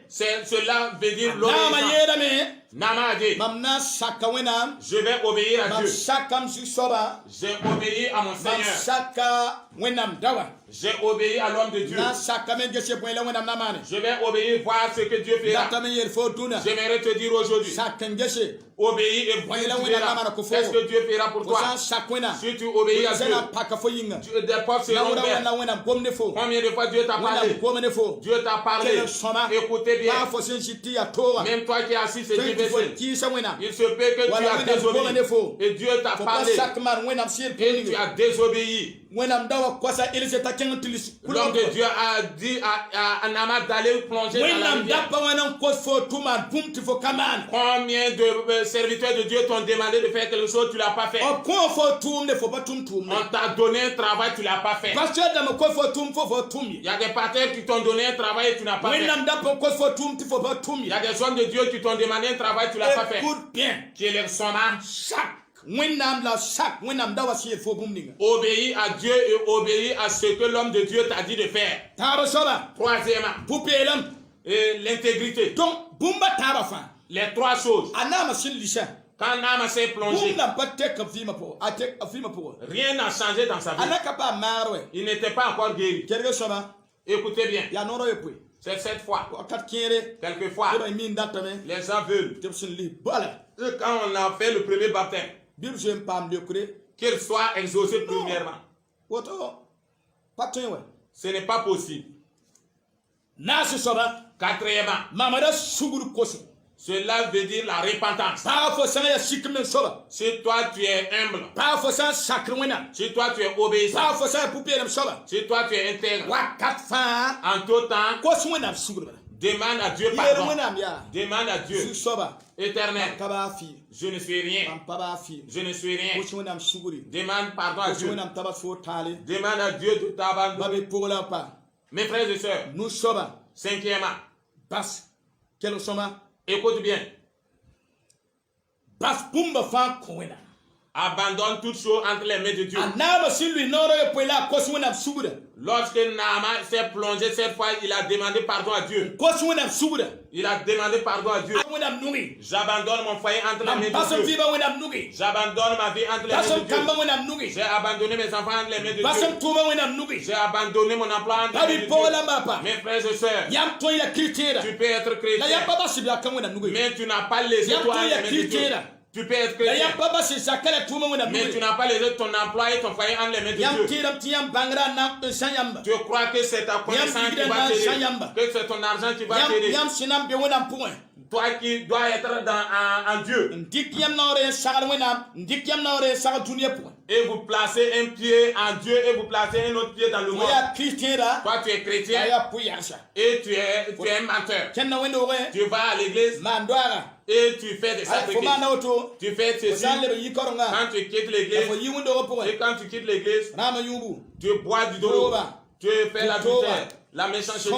cela veut dire l'obéissance. Nama a dit, mam na saka wẽnnaam je vais obéir à mam Dieu. sakam zug-soaba J'ai obéi à mon mam Seigneur. saka wẽnnaam dawa J'ai obéi à l'homme de Dieu. na saka me gese bõe la wẽnnaam na maane Je vais obéir, voir ce que Dieu fera. data me yel fo dũnã J'aimerais te dire aujourd'hui, sak n gese obéis et vois Ouais, ce là, que ouais, tu là, verras. là, là, Qu'est-ce que Dieu fera pour fo toi? sã n sak wẽnnaam Si tu obéis à sẽn Dieu, na n paka fo yĩnga des portes na seront wʋra ouvertes. wẽnna wẽnnaam gom ne fo Combien de fois Dieu t'a wẽnnaam parlé? gom ne fo Dieu t'a parlé. Quel chemin? Écoutez bien. paa fo sẽn sɩd tɩ yaa tooga Même toi qui es assis, c'est tõe tɩ fo difficile. kɩɩsa wẽnnaam Il se peut que tu Voilà, as wẽnnaam gomã ne désobéi. fo Et Dieu t'a fo pa parlé. sak maan wẽnnaam sɩd Et tu as désobéi. wẽnnaam da wa koasa else t'a kẽng tɩ L'homme de Dieu a dit à Naaman d'aller plonger dans la wẽnnaam rivière. da pa wẽnnaam kos fo tʋ maan bũmb tɩ fo ka maan Combien de serviteurs de Dieu t'ont demandé de faire quelque chose, tu ne l'as pas fait. b kõ fo tʋʋmde fo pa tʋm tʋʋmde On t'a donné un travail, tu ne l'as pas fait. pasteur dame kos fo tʋm fo fo tʋm Il y a des pasteurs qui t'ont donné un travail et tu n'as pas fait. wẽnnaam da pa kos fo tʋm tɩ fo pa tʋm Il y a des hommes de Dieu qui t'ont demandé un travail, tu ne l'as pas fait. écoute bien Qui est leur sommant. sak wẽnnaam la sak wẽnnaam da wa sɩ yel fo bũmb ninga Obéis à Dieu et obéis à ce que l'homme de Dieu t'a dit de faire. taaba soaba Troisièmement, pʋ-peelem et l'intégrité. donc bũmba taaba fãa Les trois choses. a naama sẽn lisã Quand Naaman s'est plongé, bũmb la pa tek b vɩɩmã pʋgẽ a tek a vɩɩmã pʋgẽ rien n'a changé dans sa a vie. na ka paam maar wɛ Il n'était pas encore guéri. kelg soaba Écoutez bien, yaa noorã yopoe c'est cette fois. wakat kẽere Quelquefois, nebã min datame les gens veulent tɩ b sẽn lis bala que quand on a fait le premier baptême, bɩ b zoe n paam lekre qu'il soit exaucé premièrement. woto pa tõe wɛ Ce n'est pas possible. naasẽ soaba Quatrièmement, mamada sugr kosem cela veut dire la repentance. paa fo sã n yaa sik me soaba Si toi tu es humble, paa fo sã n sakr wẽnnaam si toi tu es obéissant, paa fo sã n yaa pʋ-peelem soaba si toi tu es intègre, wakat fãa en tout temps, kos wẽnnaam sugr bala demande à Dieu yeel pardon. wẽnnaam yaa Demande à Dieu, zug soaba éternel, ka baa fɩɩr je ne suis rien, mam pa baa fɩɩr je ne suis rien. kos wẽnnaam sugri Demande pardon à kos Dieu. wẽnnaam tabas fo taale Demande à Dieu de ba t'abandonner. be pʋgla pa Mes frères et sœurs, nu soaba cinquièmement, bas kelg sõma écoute bien, bas bũmba fãa kõ wẽnnaam abandonne toute chose entre les mains de Dieu. a naama sẽn lʋɩ noorã yopoe la a kos wẽnnaam sugra Lorsque Naaman s'est plongé cette fois, il a demandé pardon à Dieu. kos wẽnnaam sugra Il a demandé pardon à Dieu. a wẽnnaam nugẽ J'abandonne mon foyer entre les mam mains bas n de Dieu. vɩɩba wẽnnaam nugẽ J'abandonne ma vie entre les bas mains n de Dieu. kamba wẽnnaam nugẽ J'ai abandonné mes enfants entre les mains de bas Dieu. n tʋʋma wẽnnaam nugẽ J'ai abandonné mon emploi entre ba les bɩ mains de pɔgɔ Dieu. la maapa Mes frères et sœurs, yam tõe ya kiriteera tu peux être la chrétien, yam pa bas bɩ a ka wẽnnaam nugẽ mais tu n'as pas laissé Yam toi toi, entre y a les mains de Dieu. Christ, Tu peux être la chrétien, yam pa bas n zaka la tʋʋma wẽnnaam mais tu nugẽ n'as pas laissé ton emploi et ton foyer entre les mains de yam Dieu. tɩɩdame tɩ yam bãngrã n sã yãmba Tu crois que c'est ta connaissance qui va t'aider, que c'est ton argent qui va t'aider. yam sẽn na n be wẽnnaam pʋgẽ Toi qui dois être en Dieu n dɩk yam naoor n sagd wẽnnaam n dɩk yam naoor n sagd dũniyã pʋgẽ et vous placez un pied en Dieu et vous placez un autre pied dans le fo monde. yaa kiriteera Toi tu es la chrétien yaa pʋ-yagsa et tu es un menteur. kẽnna wẽndoogẽ Tu vas à l'église maan doaaga et tu fais des fo sacrifices. maanda woto Tu fais fo ceci sã n leb n yi kaorengã quand tu quittes fo l'église. yi wẽndoogã pʋgẽ Et quand tu quittes l'église, rãambã yũubu tu bois du dolo, tu fais l'adultère, la méchanceté,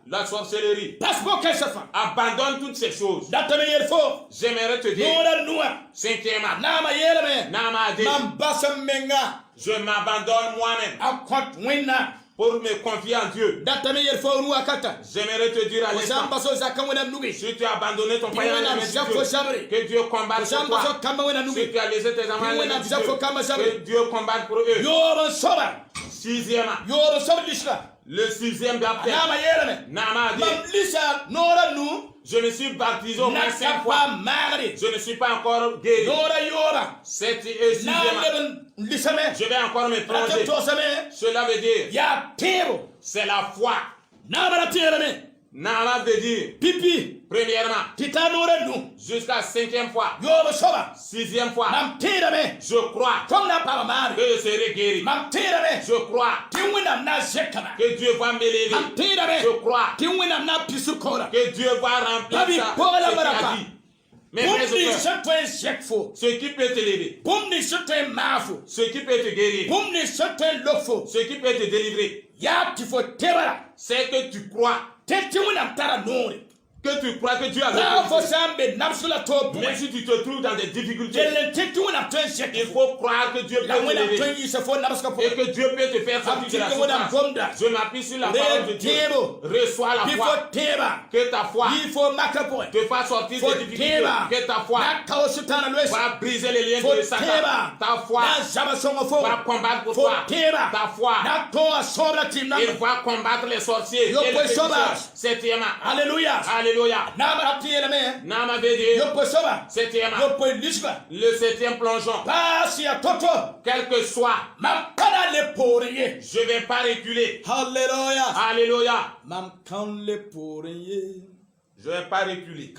la sorcellerie. bas fo kɛsã fãa Abandonne toutes ces choses. datame yel fo J'aimerais te dire, noorã nuwã cinquièmement, naamã yeelame Naaman a dit, mam bas n menga je m'abandonne moi-même a kõt wẽnnaam pour me confier en Dieu. datame yel fo nu wakata J'aimerais te dire à fo sã n l'instant, bas f zaka wẽnnaam nugẽ si tu as abandonné ton tɩ foyer dans les wẽnnaam mains zak de fo Dieu, zabre que Dieu combatte fo sã pour n bas toi. f kamba wẽnnaam Si nugẽ tu as laissé tes enfants dans les mains de Dieu, que Dieu combatte pour eux. yoob n soaba Sixièmement, yoob n soab lisra le sixième baptême, naamã yeelame Naaman a dit, mam lisa noorã nu je me suis baptisé au moins na 5 ka fois. pa maagde Je ne suis pas encore guéri. noorã yooba C'est na n sixièmement. leb n lisame Je vais encore me ratɩ plonger. togsame Cela veut dire, yaa tẽebo c'est la foi. naamã ra tẽedame Naaman veut dire, pipi premièrement, tɩ ta noorã nu jusqu'à 5e fois, yoob soaba 6e fois, mam tẽedame je crois tõnd na n paama maare que je serai guéri. mam tẽedame Je crois tɩ wẽnnaam na n zẽkame que Dieu va m'élever. mam tẽedame Je crois tɩ wẽnnaam na n pisr koora que Dieu va remplir Babi, ça, pour la ce qu'il baraka. a dit. Mais bũmb frères et ning sœurs, sẽn tõe n zẽk fo ce qui peut te lever, bũmb ning sẽn tõe n maag fo ce qui peut te guérir, bũmb ning sẽn tõe n lok fo ce qui peut te délivrer, yaa tɩ fo tẽbra c'est que tu crois tɩ wẽnnaam tara noore que tu crois que Dieu a besoin. même si tu te trouves dans des difficultés, il Il faut croire que Dieu peut t'élever et que Dieu peut te faire sortir de la souffrance. Je m'appuie sur la parole de Dieu. Reçois la foi. Que ta foi te fasse sortir des difficultés. Que ta foi va briser les liens de Satan. Ta foi va combattre pour toi. Ta foi, il va combattre les sorciers et les féticheurs. Septièmement. Alléluia. Alléluia. Nama Védé. Septièmement. Le septième plongeon. Quel que soit, je ne vais pas reculer. Alléluia. Alléluia. Je Je ne vais pas reculer.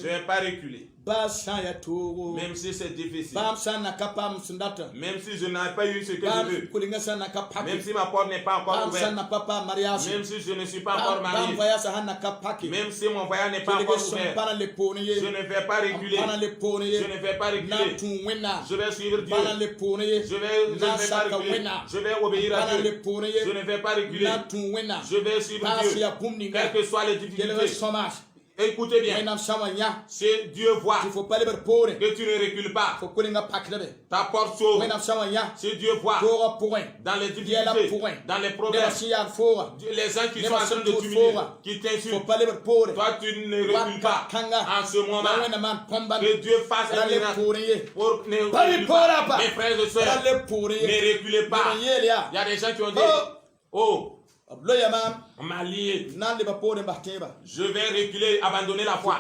Je ne vais pas reculer. Même si c'est difficile. Même si je n'ai pas eu ce que je veux. Même si ma porte n'est pas encore ouverte. Même si je ne suis pas encore marié. Même si mon voyage n'est pas encore ouvert. Je ne vais pas reculer. Je ne vais pas reculer. Je vais suivre Dieu. Je ne vais pas reculer. Je vais obéir à Dieu. Je ne vais pas reculer. Je vais suivre Dieu. Quelles que soient les difficultés. Écoutez bien, si Dieu voit que tu ne recules pas, ta porte s'ouvre. Si Dieu voit dans les difficultés, dans les problèmes, les gens qui sont en train de t'humilier, qui t'insultent, toi tu ne recules pas. En ce moment, que Dieu fasse un miracle pour ne reculer pas. Mes frères et sœurs, ne reculez pas. Il y a des gens qui ont dit, oh, on m'a lié. Je vais reculer, abandonner la foi.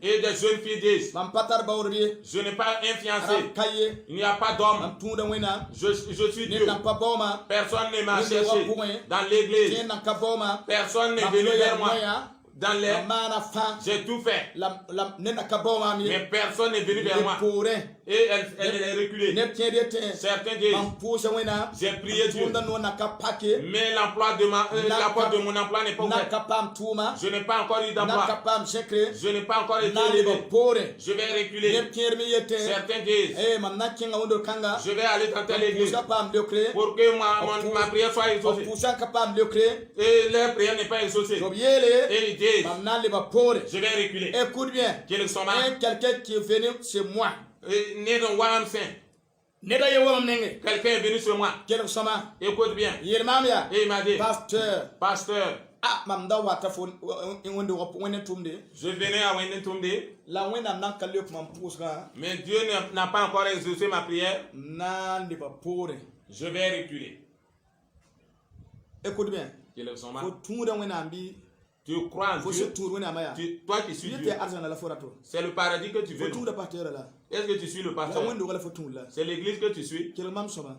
Et des jeunes filles disent, je n'ai pas un fiancé. Il n'y a pas d'homme. Je suis Dieu. Personne ne m'a cherché dans l'église. Personne n'est venu vers moi. Dans les... J'ai tout fait. Mais personne n'est venu vers moi. Et elle est reculée. Certains disent, j'ai prié Dieu. Mais l'emploi de la porte de mon emploi n'est pas ouverte. Je n'ai pas encore eu d'emploi. Je n'ai pas encore été élevé. Je vais reculer. Certains disent, je vais aller dans telle église pour que ma prière soit exaucée. Et leur prière n'est pas exaucée. Et ils disent, je vais reculer. Écoute bien. Quelqu'un qui est venu chez moi. Quelqu'un est venu sur moi. Écoute bien. Et il m'a dit, pasteur, je venais à Wendentumde, mais Dieu n'a pas encore exaucé ma prière. Je vais reculer. Écoute bien. Tu crois en Dieu. Toi qui suis Dieu. C'est le paradis que tu veux. Est-ce que tu suis le pasteur? C'est l'église que tu suis.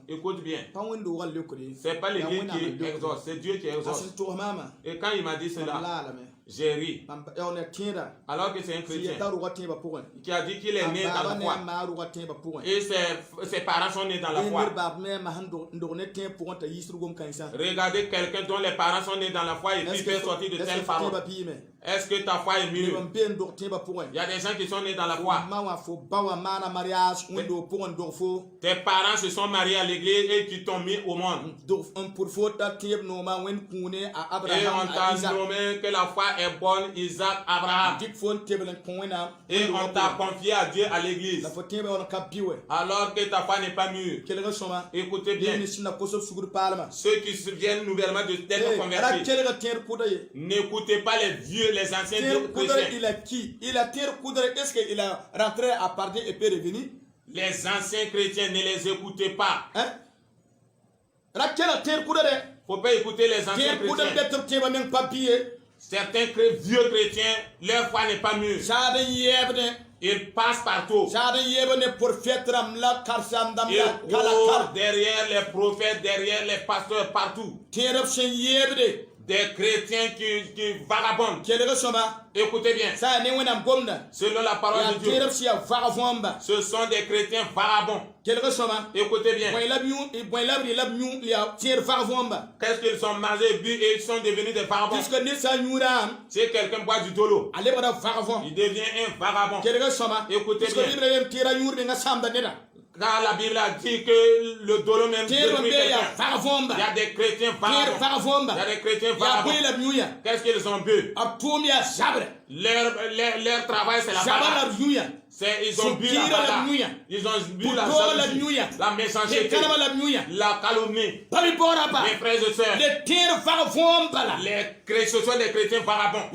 Écoute bien. C'est pas l'église qui exauce, c'est Dieu qui exauce. Et quand il m'a dit cela, j'ai ri. Alors que c'est un chrétien qui a dit qu'il est né dans la foi. Et ses parents sont nés dans la foi. Regardez quelqu'un dont les parents sont nés dans la foi et qui peut sortir de telles paroles. Est-ce que ta foi est mieux? Il y a des gens qui sont nés dans la foi. Tes parents se sont mariés à l'église et qui t'ont mis au monde. Et on t'a nommé que la foi est bonne, Isaac, Abraham. Et on t'a confié à Dieu à l'église. Alors que ta foi n'est pas mûre. Écoutez bien. Ceux qui se viennent nouvellement d'être convertis. N'écoutez pas les vieux, les anciens chrétiens. Il a qui? Il a tiré coudre. Est-ce qu'il a rentré à partir et peut revenir? Les anciens chrétiens, ne les écoutez pas. Faut pas écouter les anciens chrétiens. Certains vieux chrétiens, leur foi n'est pas mûre. Ils passent partout. Ils courent derrière les prophètes, derrière les pasteurs, partout. Des chrétiens qui vagabondent. Écoutez bien. Selon la parole de Dieu, ce sont des chrétiens vagabonds. Écoutez bien. Qu'est-ce qu'ils sont mangés, bu et ils sont devenus des vagabonds? Si quelqu'un boit du dolo, il devient un vagabond. Écoutez bien. Car la Bible a dit que le dolo même détruit quelqu'un. Il y a des chrétiens vagabonds. Il y a des chrétiens vagabonds. Qu'est-ce qu'ils ont bu? Leur travail, c'est la bagarre. Ils ont bu la bagarre. Ils ont bu la jalousie, la méchanceté, la calomnie. Mes frères et sœurs, ce sont des chrétiens vagabonds.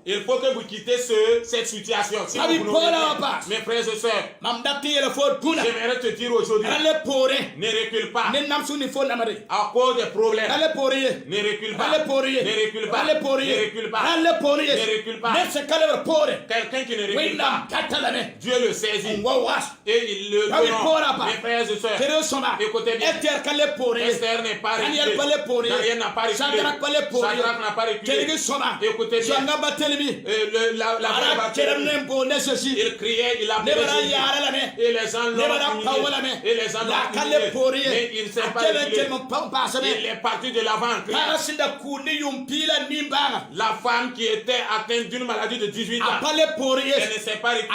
Il faut que vous quittez cette situation. Si vous mes frères et sœurs, j'aimerais te dire aujourd'hui, ne recule pas. À cause des problèmes, ne recule pas. Ne recule pas. Ne recule pas. Ne recule pas. Quelqu'un qui ne recule pas, Dieu le saisit et il le donne. Mes frères et sœurs, écoutez bien. Esther n'est pas reculée. Daniel n'a pas reculé. Shadrach n'a pas reculé. Écoutez bien. Il criait, il appelait Jésus. Et les gens l'ont humilié. Et les gens l'ont humilié. Mais il ne s'est pas reculé. Il est parti de l'avant en criant. La femme qui était atteinte d'une maladie de 18 ans, elle ne s'est pas reculée.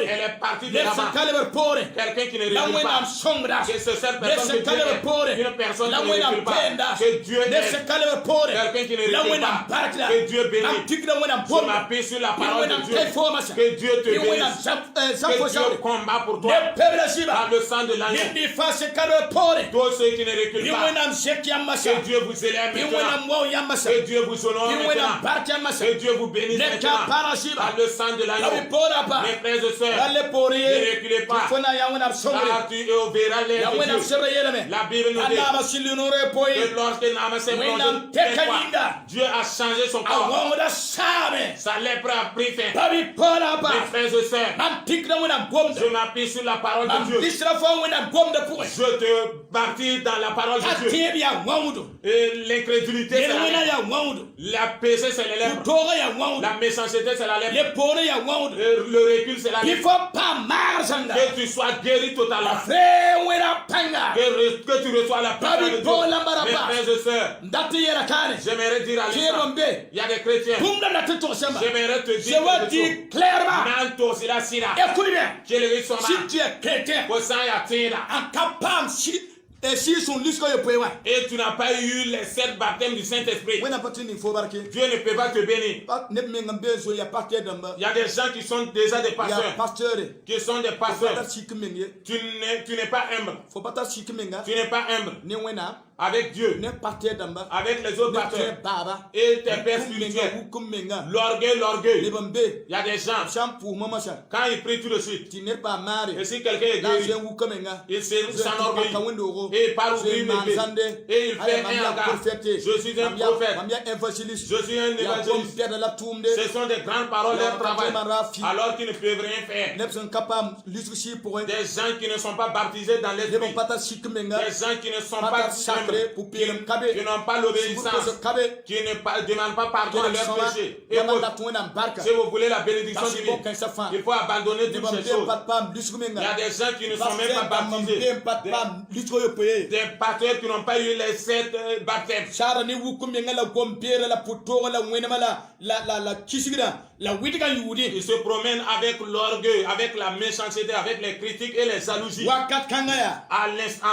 Elle est partie de l'avant. Quelqu'un qui ne recule pas. Que c'est cette personne que Dieu est. Une personne qui ne recule pas. Que Dieu est. Quelqu'un qui ne recule pas. Que Dieu bénisse. Je m'appuie sur la parole de Dieu. Que Dieu te bénisse. Que Dieu combat pour toi. Par le sang de l'agneau. Tous ceux qui ne reculent pas. Que Dieu vous élève maintenant. Que Dieu vous honore maintenant. Que Dieu vous bénisse maintenant. Par le sang de l'agneau. Mes frères et sœurs, ne reculez pas. Car tu verras l'air de Dieu. La Bible nous dit que lorsque Naaman s'est plongé, Dieu a changé son corps. Sa lèpre a pris fin. Mes frères et sœurs, je m'appuie sur la parole de Dieu. Je te bâtis dans la parole de Dieu. Et l'incrédulité, c'est la lèpre. La péché, c'est les lèpres. La méchanceté, c'est la lèpre. Le recul, c'est la lèpre. Que tu sois guéri totalement. Que tu reçois la parole de Dieu. Mes frères et sœurs, j'aimerais dire à l'instant, il y a des chrétiens. J'aimerais te dire clairement, si tu es chrétien, et tu n'as pas eu les 7 baptêmes du Saint-Esprit, Dieu ne peut pas te bénir. Il y a des gens qui sont déjà des pasteurs, qui sont des pasteurs. Tu n'es pas humble. Tu n'es pas humble avec Dieu, avec les autres pasteurs et tes pères spirituels. L'orgueil. Il y a des gens, quand ils prient tout de suite, et si quelqu'un est guéri, il s'enorgueillit et il parle d'une épée et il fait un regard. Je suis un prophète, je suis un évangéliste. Ce sont des grandes paroles de travail, alors qu'ils ne peuvent rien faire. Des gens qui ne sont pas baptisés dans l'esprit, des gens qui ne sont pas qui n'ont pas l'obéissance, qui ne demandent pas pardon à leurs péchés. Et si vous voulez la bénédiction divine, il faut abandonner toutes ces choses. Il y a des gens qui ne sont même pas baptisés, des pasteurs qui n'ont pas eu les 7 baptêmes. Ils se promènent avec l'orgueil, avec la méchanceté, avec les critiques et les jalousies. En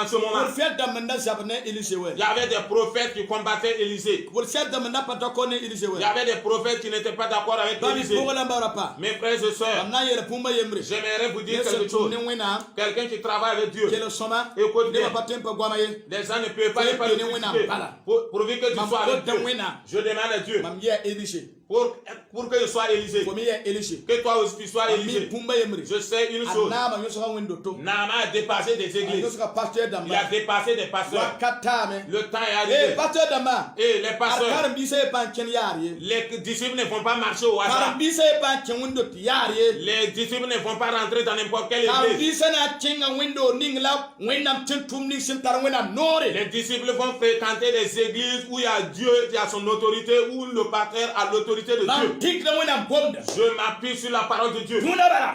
ce moment, il y avait des prophètes qui combattaient Élisée. Il y avait des prophètes qui n'étaient pas d'accord avec Élisée. Mes frères et sœurs, j'aimerais vous dire quelque chose. Quelqu'un qui travaille avec Dieu, écoute bien. Les gens ne peuvent pas le critiquer. Pourvu que tu sois avec Dieu, je demande à Dieu pour que je sois Élisée, que toi aussi tu sois Élisée. Je sais une chose, Naaman a dépassé des églises, il a dépassé des pasteurs. Le temps est arrivé. Et les pasteurs, les disciples ne vont pas marcher au hasard. Les disciples ne vont pas rentrer dans n'importe quelle église. Les disciples vont fréquenter des églises où il y a Dieu, il y a son autorité, où le pasteur a l'autorité de Dieu. Je m'appuie sur la parole de Dieu.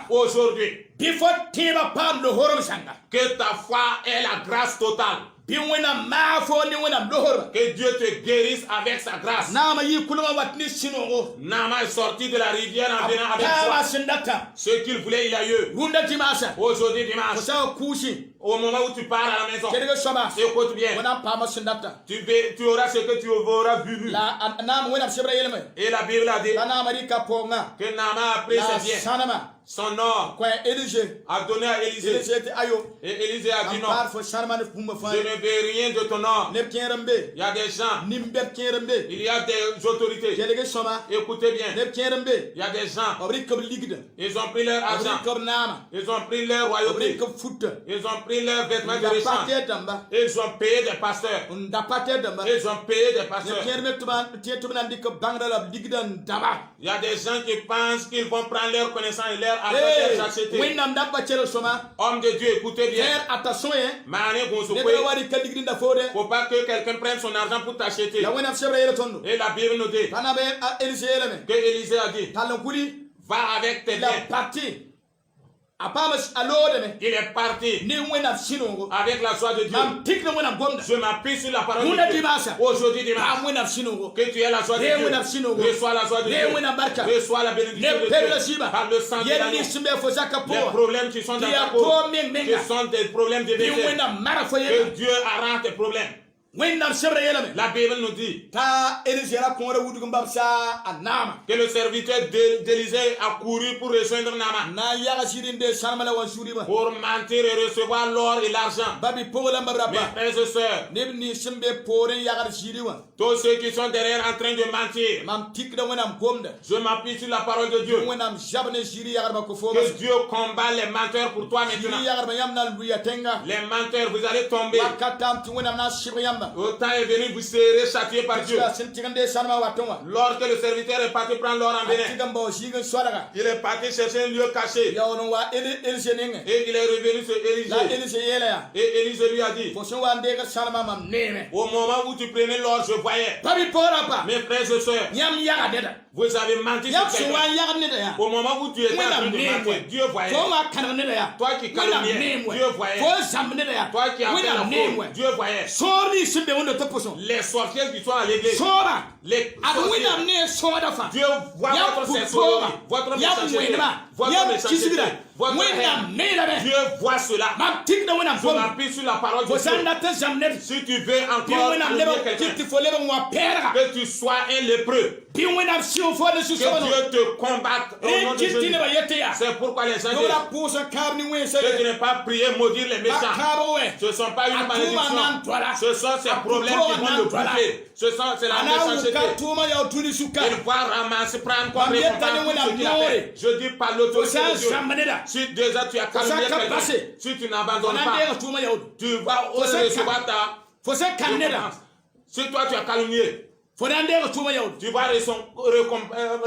Aujourd'hui, que ta foi ait la grâce totale. bi wena ma fo ni wena lohor Que Dieu te guérisse avec sa grâce. na ma yi kulma watni sinogo Naaman est sorti de la rivière en venant avec ta foi. sindata Ce qu'il voulait, il a eu. runda timasa Aujourd'hui, dimanche, sa kushi au moment où tu pars à la maison, kedega shoma écoute bien, wana pa ma sindata tu auras ce que tu auras vu. la na wena shebra yelme Et la Bible a dit la na mari ka ponga que Naaman a pris la ses biens, sanama son or, kwa Élisée a donné à Élisée. Élisée te ayo Et Élisée a dit non, par fo sanama ne pumba fa je ne veux rien de ton or. ne kierembe Il y a des gens, nimbe kierembe il y a des autorités. kedega shoma Écoutez bien, ne kierembe il y a des gens, obri ko ligde ils ont pris leur obri argent, ko nama ils ont pris leur obri royauté, ko futta ils ont pris leurs vêtements de da rechange, pate damba ils ont payé des pasteurs, da pate damba ils ont payé des ne pasteurs. kierembe tuba te tuba ndi ko bangda la ligdan daba Il y a des gens qui pensent qu'ils vont prendre leur connaissance et leur argent et les acheter. wina ndaba chero soma Homme de Dieu, écoutez bien. faire attention hein Mané ne Gonzokwe, ko wari ka ligrin da fode faut pas que quelqu'un prenne son argent pour t'acheter. la wena shebra yele tondo Et la Bible nous dit kana be Élisée yele que Élisée a dit, talon kuli va avec tes la biens. parti apama alode me Il est parti ni wena sinongo avec la joie de Dieu. mam tikna wena gonda Je m'appuie sur la parole Muna de Dieu. dimanche. Aujourd'hui dimanche, am wena sinongo que tu aies la joie de Ne wena Dieu. sinongo. Reçois la joie de Ne Dieu. wena barka. Reçois la bénédiction ne de perla Dieu. siba Par le sang de yeli l'agneau. simbe fo zaka Les po problèmes qui sont dans Dia ta peau, to menga. ce sont des problèmes de bi décès. wena mara fo Que yele Dieu arrange tes problèmes. wena shebra yele me La Bible nous dit ta Élisée la konra wudu gum babsa anama que le serviteur d'Élisée a couru pour rejoindre Naaman, na yaga sirinde sharmala wan shuriba pour mentir et recevoir l'or et l'argent. babi pogola Mes mbabraba frères et sœurs, nebni simbe poren yaga shiriwa tous ceux qui sont derrière en train de mentir, mam tikda wena gomda je m'appuie sur la parole de Dieu. wena jabne shiri yaga ba ko fo Que Dieu combat les menteurs pour toi shiri maintenant. yaga ba yamna luya tenga Les menteurs, vous allez tomber. wakatam ti wena na shiri yamba Le temps est venu, vous serez châtiés par Dieu. sintigande sharma watonga Lorsque le serviteur est parti prendre l'or en Bénin, tigambo shiga swalaga il est parti chercher un lieu caché. yawno wa Élisée nenge Et il est revenu sur la Élisée. Élisée yele ya Et Élisée lui a dit, fo so wa ndega sharma mam neme au moment où tu prenais l'or, je voyais. babi pora pa Mes frères et sœurs, yam yaga deda vous avez menti sur yam so wa quelqu'un. yaga neda ya Au moment où tu étais en wena train de mentir, memwe Dieu voyait. fo ma kana neda ya Toi qui wena calomniais, memwe Dieu voyait. fo zam neda ya Toi qui as fait wena la memwe faute, Dieu voyait. sori simbe wondo toposo Les sorciers qui sont à l'église, sora les adu sorciers, wena ne soda fa Dieu voit Yam votre putora. sorcellerie, votre Yam méchanceté, wenema. votre Yam méchanceté, kisibira. votre Wena haine. mera Dieu voit cela. mam tikda wena Je gom m'appuie sur la parole de fo Dieu. sanda ta zamne Si tu veux bi encore wena calomnier leba quelqu'un, tikti fo leba wa perga que tu sois un lépreux, bi wena sio fo de que susono Dieu te combatte au nom de Jésus. ne ba yete ya C'est pourquoi les gens Yola disent puso kabni wense que tu n'es pas prié maudire les méchants. kabo we Ce ne sont pas une Atuma malédiction. nan twala. Ce sont ces problèmes qui vont le bouffer. C'est la ana méchanceté. uka tuma ya utuli suka Il va ramasser, prendre comme Mamie, récompense t'allais où tout ce la qu'il a gloire? fait. Je dis par fo l'autorité sa de Dieu. zamaneda Si déjà tu as calomnié ça quelqu'un, capacé. si tu n'abandonnes ona pas, ndega tuma ya tu vas ça recevoir ta fo sa kaneda récompense. Si toi tu as calomnié, fo ndega tuma ya tu vas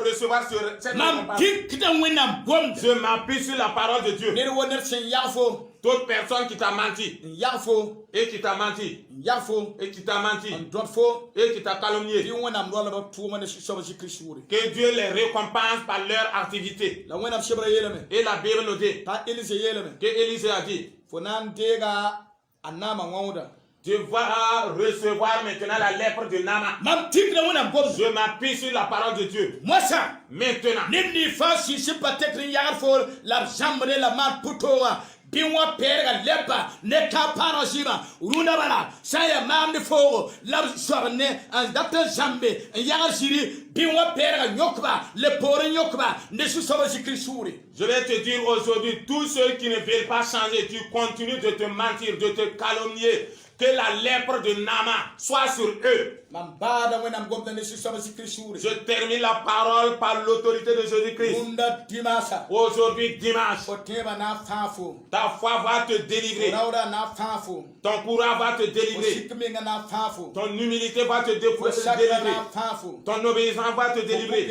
recevoir cette mam récompense. tikda wena bom Je m'appuie sur la parole de Dieu. ne woner sen yafo Toute personne qui t'a menti yafo et qui t'a menti yafo et qui t'a menti dot fo et qui t'a bi calomnié, wena mdola ba tuma ne soba jikrishuri que Dieu les récompense par leur activité. la wena shebra yeleme Et la Bible nous dit ta Élisée yeleme que Élisée a dit, fo nan dega anama ngawda tu vas recevoir maintenant la lèpre de Naaman. mam tikda wena bom Je m'appuie sur la parole de Dieu. moi ça Maintenant, Nini fasi si peut-être yar for la jambre la man putoa biwa perga lepa ne ka parajima runa bala saya mam de fogo la sorne an data jambe yar siri biwa perga nyokba le pore nyokba ne su soba sikrisuri je vais te dire aujourd'hui, tous ceux qui ne veulent pas changer, tu continues de te mentir, de te calomnier, que la lèpre de Naaman soit sur eux. mambada wena ngomda ne su soba sikrisuri Je termine la parole par l'autorité de Jésus-Christ. unda timasa Aujourd'hui, dimanche, oteba na fafu ta foi va te délivrer. rauda na fafu Ton courage va te délivrer. osikmenga na fafu Ton humilité va te osakra délivrer. na fafu Ton obéissance présent va te délivrer.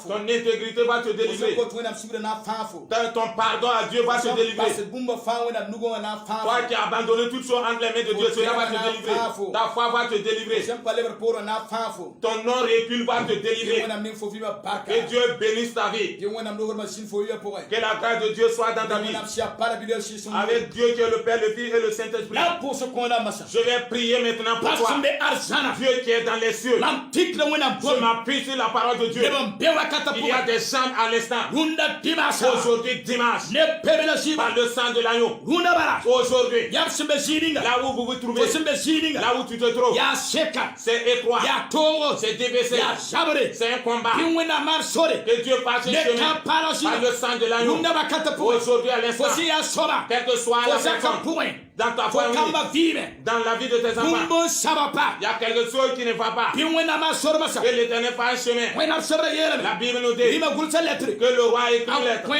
Ton intégrité va te délivrer. Ton pardon à Dieu va te délivrer. Toi qui as abandonné toutes choses entre les mains de Dieu, cela va te délivrer. Ta foi va te délivrer. Ton non-recul va te délivrer. Que Dieu bénisse ta vie. Que la grâce de Dieu soit dans ta vie. Avec Dieu qui est le Père, le Fils et le Saint-Esprit. Je vais prier maintenant pour toi. Dieu qui est dans les cieux. Je m'appuie sur la parole de Dieu. Il y a des gens à l'instant. Aujourd'hui, dimanche. Par le sang de l'agneau. Aujourd'hui. Là où vous vous trouvez. Là où tu te trouves. C'est étroit. C'est débaissé. C'est un combat. Que Dieu fasse un chemin par le sang de l'agneau. Aujourd'hui à l'instant. Quel que soit la personne. Dans ta famille, dans la vie de tes enfants, il y a quelque chose qui ne va pas. Que l'Éternel fasse un chemin. La Bible nous dit que le roi a écrit une lettre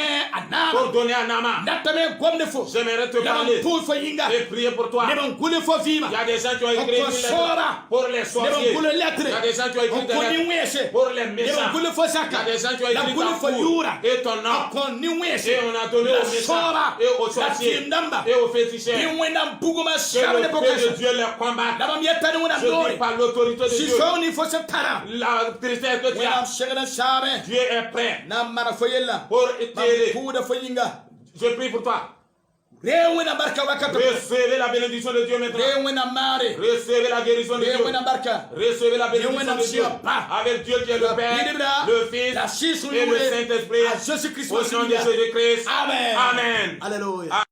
pour donner à Naaman. J'aimerais te parler et prier pour toi. Il y a des gens qui ont écrit une lettre pour les sorciers. Il y a des gens qui ont écrit des lettres pour les méchants. Il y a des gens qui ont écrit ta foule et ton nom. Et on a donné aux méchants et aux sorciers et aux féticheurs. Que le feu de Dieu les combatte. Je dis par l'autorité de Dieu. La tristesse que tu as. Dieu est prêt pour t'aider. Je prie pour toi. Recevez la bénédiction de Dieu maintenant. Recevez la guérison de Dieu. Recevez la bénédiction de Dieu. Avec Dieu qui est le Père, le Fils et le Saint-Esprit. Au nom de Jésus-Christ. Amen. Alléluia.